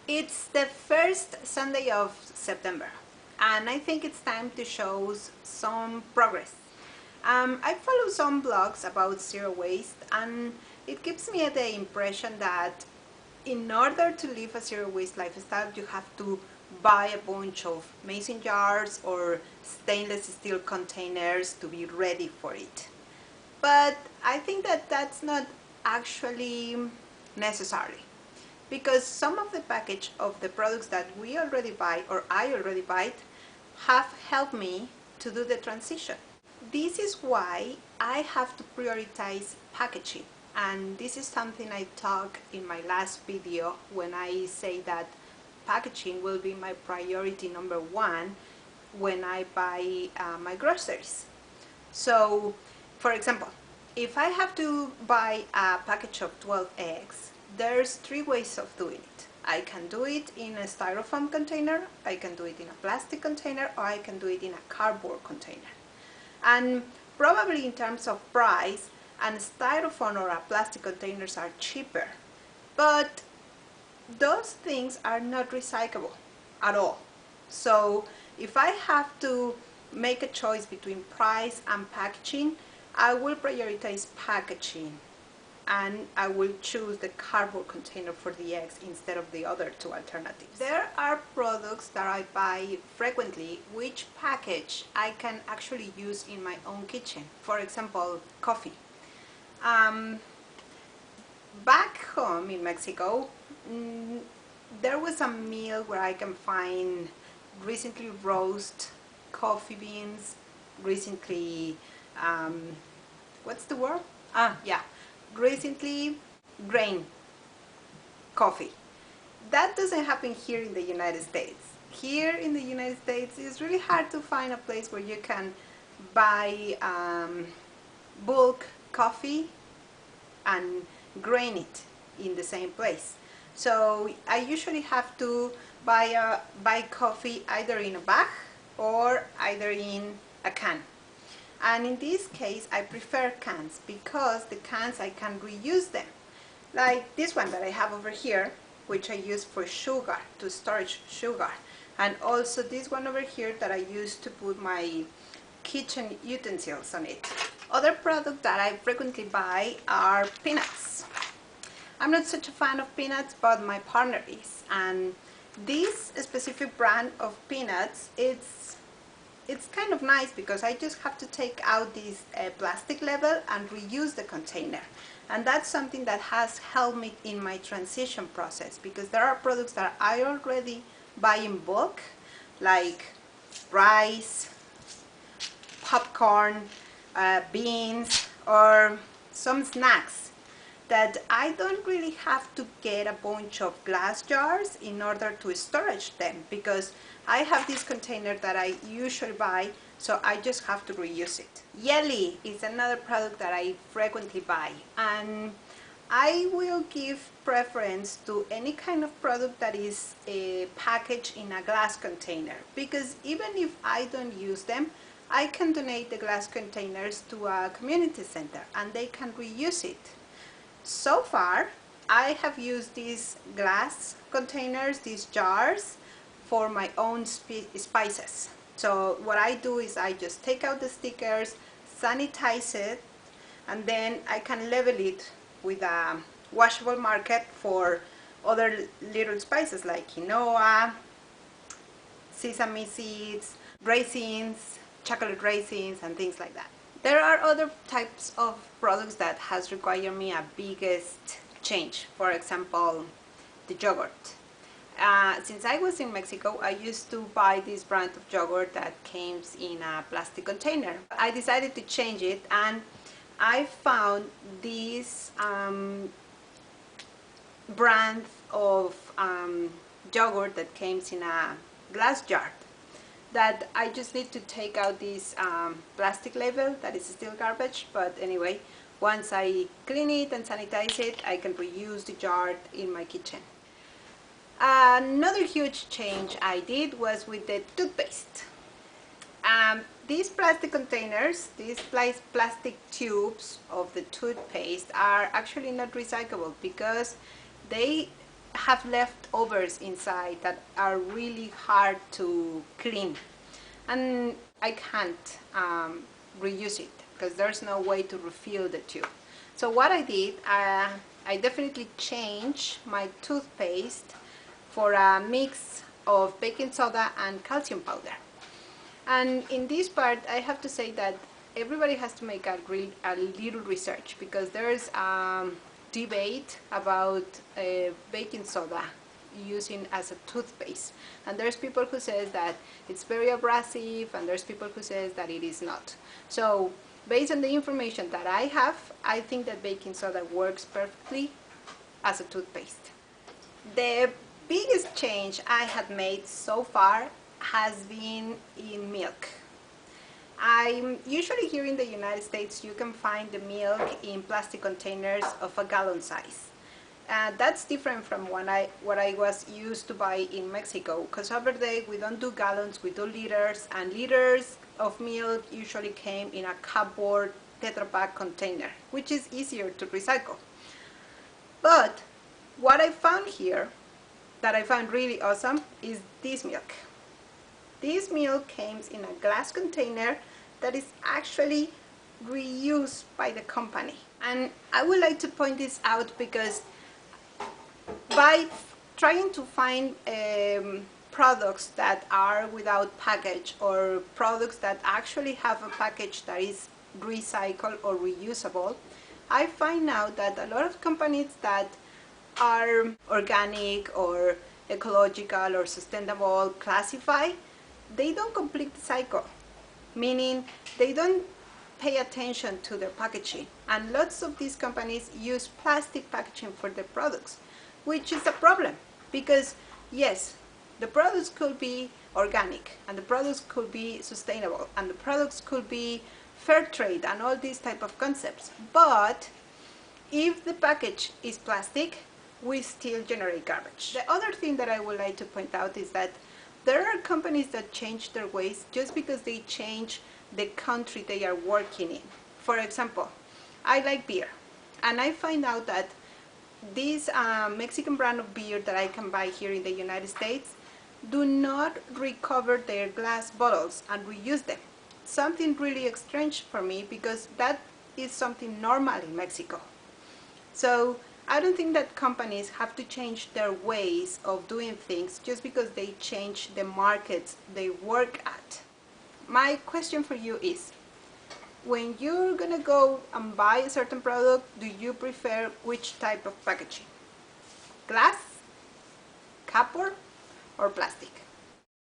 It's the first Sunday of September, and I think it's time to show some progress. I follow some blogs about zero waste, and it gives me the impression that in order to live a zero waste lifestyle, you have to buy a bunch of mason jars or stainless steel containers to be ready for it. But I think that that's not actually necessary, because some of the package of the products that we already buy or I already buy have helped me to do the transition. This is why I have to prioritize packaging, and this is something I talked in my last video when I say that packaging will be my priority number one when I buy my groceries. So, for example, if I have to buy a package of 12 eggs, there's three ways of doing it. I can do it in a styrofoam container, I can do it in a plastic container, or I can do it in a cardboard container. And probably in terms of price, and styrofoam or a plastic containers are cheaper. But those things are not recyclable at all. So if I have to make a choice between price and packaging, I will prioritize packaging, and I will choose the cardboard container for the eggs instead of the other two alternatives. There are products that I buy frequently which package I can actually use in my own kitchen. For example, coffee. Back home in Mexico, there was a mill where I can find recently roast coffee beans, recently, what's the word? Recently grain coffee. That doesn't happen here in the United States. Here in the United States, it's really hard to find a place where you can buy bulk coffee and grain it in the same place. So I usually have to buy coffee either in a bag or either in a can. And in this case, I prefer cans because the cans I can reuse them. Like this one that I have over here, which I use for sugar, to storage sugar. And also this one over here that I use to put my kitchen utensils on it. Other products that I frequently buy are peanuts. I'm not such a fan of peanuts, but my partner is. And this specific brand of peanuts, it's kind of nice because I just have to take out this plastic level and reuse the container. And that's something that has helped me in my transition process, because there are products that I already buy in bulk, like rice, popcorn, beans, or some snacks that I don't really have to get a bunch of glass jars in order to storage them, because I have this container that I usually buy, so I just have to reuse it. Jelly is another product that I frequently buy, and I will give preference to any kind of product that is packaged in a glass container, because even if I don't use them, I can donate the glass containers to a community center and they can reuse it. So far, I have used these glass containers, these jars, for my own spices. So what I do is I just take out the stickers, sanitize it, and then I can level it with a washable marker for other little spices like quinoa, sesame seeds, raisins, chocolate raisins, and things like that. There are other types of products that has required me a biggest change. For example, the yogurt. Since I was in Mexico, I used to buy this brand of yogurt that came in a plastic container. I decided to change it, and I found this brand of yogurt that came in a glass jar, that I just need to take out this plastic label that is still garbage, but anyway, once I clean it and sanitize it, I can reuse the jar in my kitchen. Another huge change I did was with the toothpaste. These plastic containers, these plastic tubes of the toothpaste are actually not recyclable because they have leftovers inside that are really hard to clean, and I can't reuse it because there's no way to refill the tube. So what I did, I definitely changed my toothpaste for a mix of baking soda and calcium powder. And in this part, I have to say that everybody has to make a little research, because there's debate about baking soda using as a toothpaste, and there's people who says that it's very abrasive, and there's people who says that it is not. So based on the information that I have, I think that baking soda works perfectly as a toothpaste. The biggest change I had made so far has been in milk. I'm usually here in the United States, you can find the milk in plastic containers of a gallon size. That's different from what I was used to buy in Mexico, because over there we don't do gallons, we do liters, and liters of milk usually came in a cardboard Tetra Pak container, which is easier to recycle. But what I found here, that I found really awesome, is this milk. This milk comes in a glass container that is actually reused by the company. And I would like to point this out because by trying to find products that are without package, or products that actually have a package that is recycled or reusable, I find out that a lot of companies that are organic or ecological or sustainable classify, they don't complete the cycle, meaning they don't pay attention to their packaging, and lots of these companies use plastic packaging for their products, which is a problem, because yes, the products could be organic, and the products could be sustainable, and the products could be fair trade and all these type of concepts, but if the package is plastic, we still generate garbage. The other thing that I would like to point out is that there are companies that change their ways just because they change the country they are working in. For example, I like beer, and I find out that this Mexican brand of beer that I can buy here in the United States do not recover their glass bottles and reuse them. Something really strange for me, because that is something normal in Mexico. So I don't think that companies have to change their ways of doing things just because they change the markets they work at. My question for you is, when you're gonna go and buy a certain product, do you prefer which type of packaging? Glass, cardboard, or plastic?